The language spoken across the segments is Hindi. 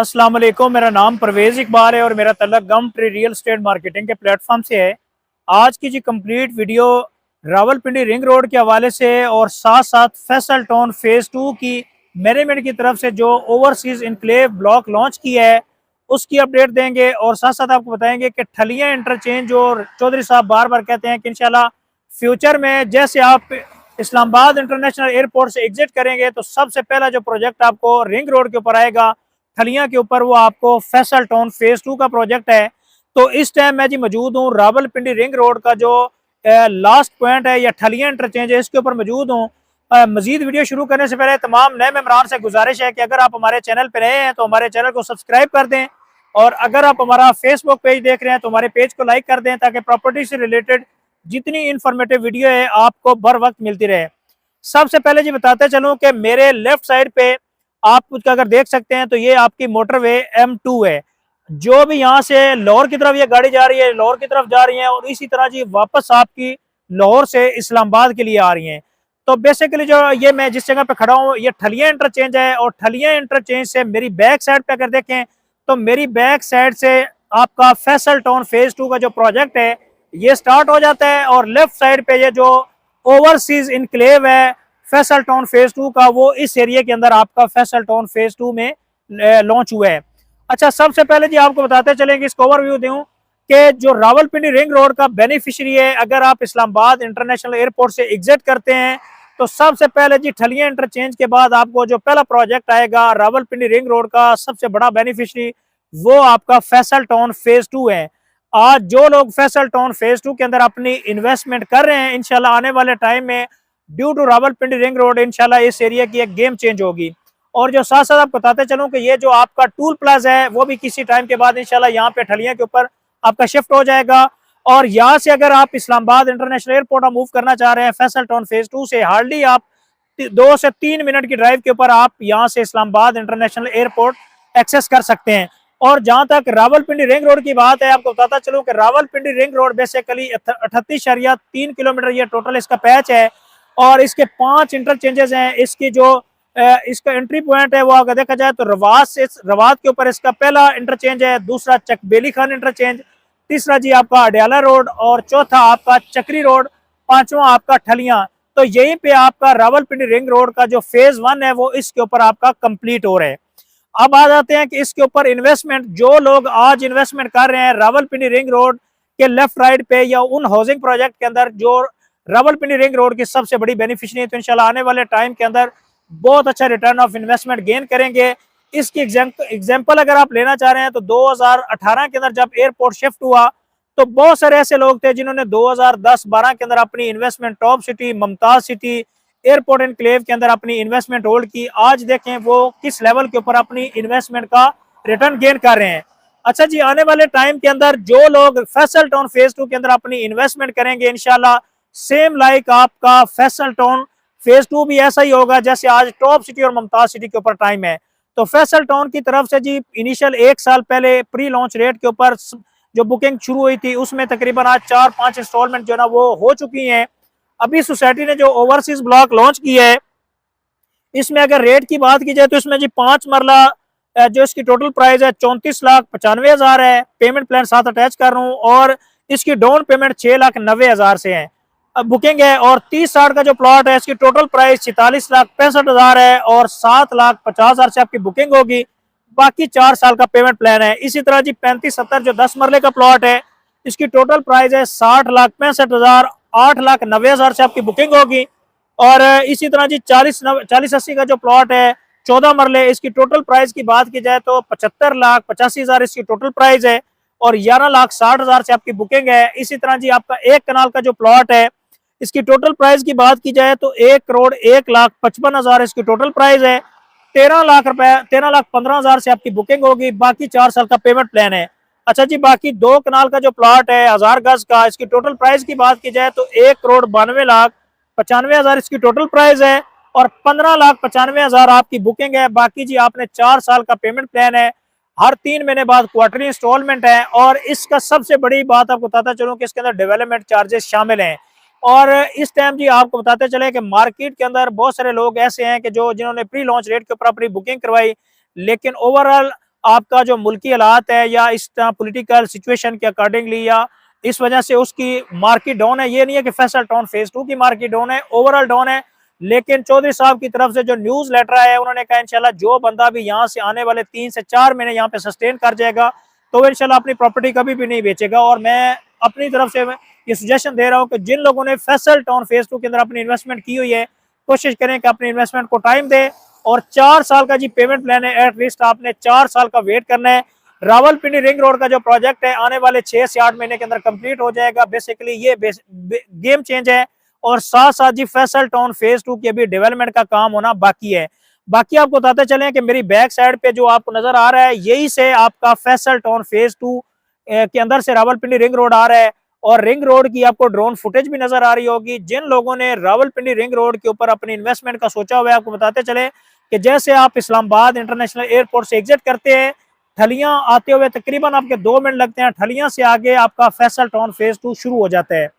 अस्सलाम वालेकुम। मेरा नाम परवेज़ इकबाल है और मेरा तल्लुक gum tree real estate marketing के प्लेटफॉर्म से है। आज की जी complete video Rawalpindi ring road के हवाले से और साथ साथ फैसल टाउन फेज़ 2 की मैनेजमेंट की तरफ से जो ओवरसीज़ इनक्लेव ब्लॉक लॉन्च किया है उसकी अपडेट देंगे और साथ साथ आपको बताएंगे कि ठलियाँ इंटरचेंज जो चौधरी साहब बार बार कहते हैं कि इंशाल्लाह फ्यूचर में जैसे आप इस्लामाबाद इंटरनेशनल एयरपोर्ट से एग्जिट करेंगे तो सबसे पहला जो प्रोजेक्ट आपको रिंग रोड के ऊपर आएगा ठलियां के ऊपर, वो आपको फैसल टाउन फेज़ 2 का प्रोजेक्ट है। तो इस टाइम मैं जी मौजूद हूँ रावलपिंडी रिंग रोड का जो लास्ट पॉइंट है या ठलियां इंटरचेंज है, इसके ऊपर मौजूद हूँ। मजीद वीडियो शुरू करने से पहले तमाम नए मेम्बरान से गुजारिश है कि अगर आप हमारे चैनल पर नए हैं तो हमारे चैनल को सब्सक्राइब कर दें और अगर आप हमारा फेसबुक पेज देख रहे हैं तो हमारे पेज को लाइक कर दें ताकि प्रॉपर्टी से रिलेटेड जितनी इंफॉर्मेटिव वीडियो है आपको बर वक्त मिलती रहे। सबसे पहले जी बताते चलूँ कि मेरे लेफ्ट साइड पे आप कुछ अगर देख सकते हैं तो ये आपकी मोटरवे M2 है। जो भी यहाँ से लाहौर की तरफ ये गाड़ी जा रही है, लाहौर की तरफ जा रही है और इसी तरह जी वापस आपकी लाहौर से इस्लामाबाद के लिए आ रही हैं। तो बेसिकली जो ये मैं जिस जगह पे खड़ा हूँ ये ठलियां इंटरचेंज है और ठलियां इंटरचेंज से मेरी बैक साइड पे अगर देखें तो मेरी बैक साइड से आपका फैसल टाउन फेज़ 2 का जो प्रोजेक्ट है ये स्टार्ट हो जाता है और लेफ्ट साइड पे ये जो ओवरसीज इनक्लेव है फैसल टाउन फेज़ 2 का, वो इस एरिया के अंदर आपका फैसल टाउन फेज़ 2 में लॉन्च हुआ है। अच्छा, सबसे पहले जी आपको बताते चलेंगे, इसको ओवरव्यू दूं कि जो रावलपिंडी रिंग रोड का बेनिफिशियरी है, अगर आप इस्लामाबाद इंटरनेशनल एयरपोर्ट से एग्जिट करते हैं तो सबसे पहले जी ठलियां इंटरचेंज के बाद आपको जो पहला प्रोजेक्ट आएगा रावलपिंडी रिंग रोड का सबसे बड़ा बेनिफिशियरी, वो आपका फैसल टाउन फेज़ 2 है। आज जो लोग फैसल टाउन फेज़ 2 के अंदर अपनी इन्वेस्टमेंट कर रहे हैं, इंशाल्लाह आने वाले टाइम में due to Rawalpindi ring road इंशाल्लाह इस एरिया की एक गेम चेंज होगी। और जो साथ साथ आपको बताते चलूं कि ये जो आपका टूल प्लाजा है वो भी किसी टाइम के बाद इंशाल्लाह यहाँ पे ठलियां के ऊपर आपका शिफ्ट हो जाएगा। और यहाँ से अगर आप इस्लामाबाद इंटरनेशनल एयरपोर्ट मूव करना चाह रहे हैं फैसल टाउन फेज़ 2 से, हार्डली आप 2 से 3 मिनट की ड्राइव के ऊपर आप यहाँ से इस्लामाबाद इंटरनेशनल एयरपोर्ट एक्सेस कर सकते हैं। और जहां तक रावलपिंडी रिंग रोड की बात है, आपको बताता चलूं कि Rawalpindi ring road basically 38.3 kilometre ये टोटल इसका पैच है और इसके 5 इंटरचेंजेस हैं। इसकी जो इसका एंट्री पॉइंट है वो अगर देखा जाए तो रवात के ऊपर इसका पहला इंटरचेंज है, दूसरा चकबेली खान इंटरचेंज, तीसरा जी आपका अडयाला रोड और चौथा आपका चक्री रोड, पांचवा आपका ठलियां। तो यहीं पे आपका रावलपिंडी रिंग रोड का जो फेज़ 1 है वो इसके ऊपर आपका कंप्लीट हो रहा है। अब आ जाते हैं कि इसके ऊपर इन्वेस्टमेंट, जो लोग आज इन्वेस्टमेंट कर रहे हैं रावलपिंडी रिंग रोड के लेफ्ट राइट पे या उन हाउसिंग प्रोजेक्ट के अंदर जो रावलपिंडी रिंग रोड की सबसे बड़ी बेनिफिशियरी है, तो इंशाल्लाह आने वाले टाइम के अंदर बहुत अच्छा रिटर्न ऑफ इन्वेस्टमेंट गेन करेंगे। इसकी एग्जाम्पल अगर आप लेना चाह रहे हैं तो 2018 के अंदर जब एयरपोर्ट शिफ्ट हुआ तो बहुत सारे ऐसे लोग थे जिन्होंने 2010-12 के अंदर अपनी investment top city, Mumtaz city, airport enclave के अंदर अपनी इन्वेस्टमेंट होल्ड की। आज देखें वो किस लेवल के ऊपर अपनी इन्वेस्टमेंट का रिटर्न गेन कर रहे हैं। अच्छा जी, आने वाले टाइम के अंदर जो लोग फैसल टाउन फेज़ 2 के अंदर अपनी इन्वेस्टमेंट करेंगे इंशाल्लाह सेम लाइक आपका फैसल टाउन फेज़ 2 भी ऐसा ही होगा जैसे आज टॉप सिटी और मुमताज सिटी के ऊपर टाइम है। तो फैसल टाउन की तरफ से जी इनिशियल 1 साल पहले प्री लॉन्च रेट के ऊपर जो बुकिंग शुरू हुई थी उसमें तकरीबन आज 4-5 इंस्टॉलमेंट जो ना वो हो चुकी हैं। अभी सोसाइटी ने जो ओवरसीज ब्लॉक लॉन्च किया है इसमें अगर रेट की बात की जाए तो इसमें जी 5 मरला जो इसकी टोटल प्राइस है 34,95,000 है। पेमेंट प्लान साथ अटैच कर रहा हूँ और इसकी डाउन पेमेंट 6,90,000 से है बुकिंग है। और 30-60 का जो प्लॉट है इसकी टोटल प्राइस 46,65,000 है और 7,50,000 से आपकी बुकिंग होगी। बाकी 4 साल का पेमेंट प्लान है। इसी तरह जी 35-70 जो 10 मरले का प्लॉट है इसकी टोटल प्राइस है 60,65,000, 8,90,000 से आपकी बुकिंग होगी। और इसी तरह जी 40-80 का जो प्लॉट है 14 मरले, इसकी टोटल प्राइस की बात की जाए तो 75,85,000 इसकी टोटल प्राइस है और 11,60,000 से आपकी बुकिंग है। इसी तरह जी आपका 1 कनाल का जो प्लॉट है इसकी टोटल प्राइस की बात की जाए तो 1,01,55,000 इसकी टोटल प्राइस है। 13 लाख रुपए, 13,15,000 से आपकी बुकिंग होगी। बाकी 4 साल का पेमेंट प्लान है। अच्छा जी, बाकी 2 कनाल का जो प्लॉट है 1000 गज का, इसकी टोटल प्राइस की बात की जाए तो 1,92,95,000 इसकी टोटल प्राइस है और 15,95,000 आपकी बुकिंग है। बाकी जी आपने 4 साल का पेमेंट प्लान है। हर 3 महीने बाद क्वार्टरली इंस्टॉलमेंट है और इसका सबसे बड़ी बात आपको बताता चलूं कि इसके अंदर डेवलपमेंट चार्जेस शामिल हैं। और इस टाइम जी आपको बताते चले कि मार्केट के अंदर बहुत सारे लोग ऐसे हैं कि जो जिन्होंने प्री लॉन्च रेट के ऊपर अपनी बुकिंग करवाई, लेकिन ओवरऑल आपका जो मुल्की हालात है या इस पॉलिटिकल सिचुएशन के अकॉर्डिंगली या इस वजह से उसकी मार्केट डाउन है। ये नहीं है कि फैसल टाउन फेज 2 की मार्केट डाउन है, ओवरऑल डाउन है। लेकिन चौधरी साहब की तरफ से जो न्यूज लेटर है, उन्होंने कहा इंशाल्लाह जो बंदा भी यहाँ से आने वाले 3 से 4 महीने यहाँ पे सस्टेन कर जाएगा तो वो इंशाल्लाह अपनी प्रॉपर्टी कभी भी नहीं बेचेगा। और मैं अपनी तरफ से ये सजेशन दे रहा हूँ कि जिन लोगों ने फैसल टाउन फेज 2 के अंदर अपनी इन्वेस्टमेंट की हुई है, कोशिश करें कि अपनी इन्वेस्टमेंट को टाइम दे। और 4 साल का जी पेमेंट प्लान है, एटलीस्ट आपने 4 साल का वेट करना है। रावलपिंडी रिंग रोड का जो प्रोजेक्ट है आने वाले 6 से 8 महीने के अंदर कंप्लीट हो जाएगा। बेसिकली ये गेम चेंज है। और साथ साथ जी फैसल टाउन फेज 2 की अभी डेवलपमेंट का काम होना बाकी है। बाकी आपको बताते चले कि मेरी बैक साइड पे जो आपको नजर आ रहा है, यही से आपका फैसल टाउन फेज 2 के अंदर से रावलपिंडी रिंग रोड आ रहा है। और रिंग रोड की आपको ड्रोन फुटेज भी नजर आ रही होगी। जिन लोगों ने रावलपिंडी रिंग रोड के ऊपर अपनी इन्वेस्टमेंट का सोचा हुआ है, आपको बताते चले कि जैसे आप इस्लामाबाद इंटरनेशनल एयरपोर्ट से एग्जिट करते हैं, ठलियां आते हुए तकरीबन आपके 2 मिनट लगते हैं। ठलियां से आगे आपका फैसल टाउन फेज 2 शुरू हो जाता है।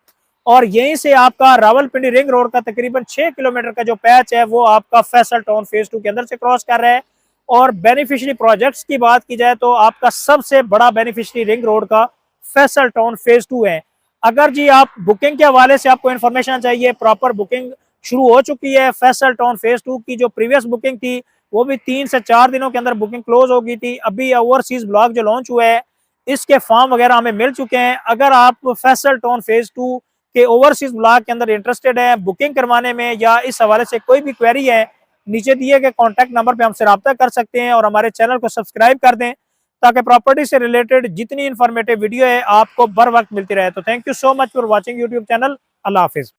और यहीं से आपका रावलपिंडी रिंग रोड का तकरीबन 6 किलोमीटर का जो पैच है वो आपका फैसल टाउन फेज 2 के अंदर से क्रॉस कर रहा है। और बेनिफिशियरी प्रोजेक्ट्स की बात की जाए तो आपका सबसे बड़ा बेनिफिशियरी रिंग रोड का फैसल टाउन फेज 2 है। अगर जी आप बुकिंग के हवाले से आपको इन्फॉर्मेशन चाहिए, प्रॉपर बुकिंग शुरू हो चुकी है। फैसल टाउन फेज 2 की जो प्रीवियस बुकिंग थी वो भी 3 से 4 दिनों के अंदर बुकिंग क्लोज हो गई थी। अभी ओवरसीज ब्लॉक जो लॉन्च हुआ है इसके फॉर्म वगैरह हमें मिल चुके हैं। अगर आप फैसल टाउन फेज 2 के ओवरसीज ब्लॉक के अंदर इंटरेस्टेड है बुकिंग करवाने में या इस हवाले से कोई भी क्वेरी है, नीचे दिए गए कॉन्टैक्ट नंबर पे हमसे रब्ता कर सकते हैं। और हमारे चैनल को सब्सक्राइब कर दें ताकि प्रॉपर्टी से रिलेटेड जितनी इंफॉर्मेटिव वीडियो है आपको बर वक्त मिलती रहे। तो thank you so much for watching YouTube channel. Allah Hafiz.